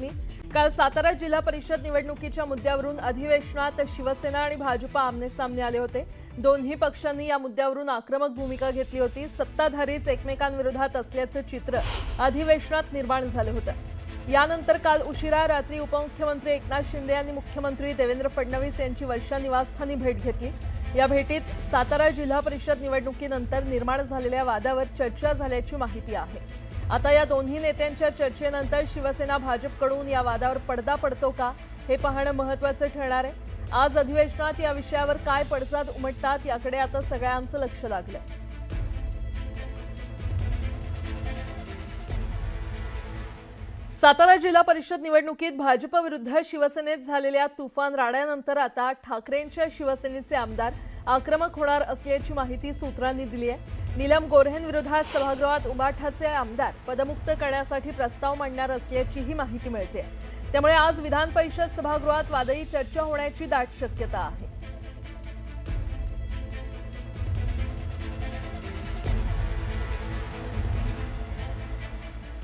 बातमी। काल सातारा जिल्हा परिषद निवडणुकीच्या मुद्द्यावरून अधिवेशनात शिवसेना आणि भाजप आमने-सामने आले होते। दोन्ही पक्षांनी या मुद्द्यावरून आक्रमक भूमिका घेतली होती। सत्ताधारीच एकमेकांविरोधात असल्याचे चित्र अधिवेशनात निर्माण झाले होते। यानंतर काल उशिरा रात्री उपमुख्यमंत्री एकनाथ शिंदे यांनी मुख्यमंत्री देवेंद्र फडणवीस यांची वर्षा निवासस्थानी भेट घेतली। या भेटीत सातारा जिल्हा परिषद निवडणुकीनंतर निर्माण झालेल्या वादावर चर्चा झाल्याची माहिती आहे। आता या दोन्ही नेत्यांच्या चर्चेनंतर शिवसेना भाजपकडून या वादावर पडदा पडतो का हे पाहणं महत्त्वाचं ठरणार आहे। आज अधिवेशनात या विषयावर काय पडसाद उमटतात याकडे आता सगळ्यांचं लक्ष लागलंय। सातारा जिल्हा परिषद निवडणुकीत भाजप विरुद्ध शिवसेनेत झालेल्या तुफान राड्यानंतर आता ठाकरेंच्या शिवसेनेचे आमदार आक्रमक होणार असल्याची माहिती सूत्रांनी दिली आहे। नीलम गोऱ्हेंविरोधात सभागृहात उबाठाचे आमदार पदमुक्त करण्यासाठी प्रस्ताव मांडणार असल्याचीही माहिती मिळते। त्यामुळे आज विधान परिषद सभागृहात वादळी चर्चा होण्याची दाट शक्यता आहे।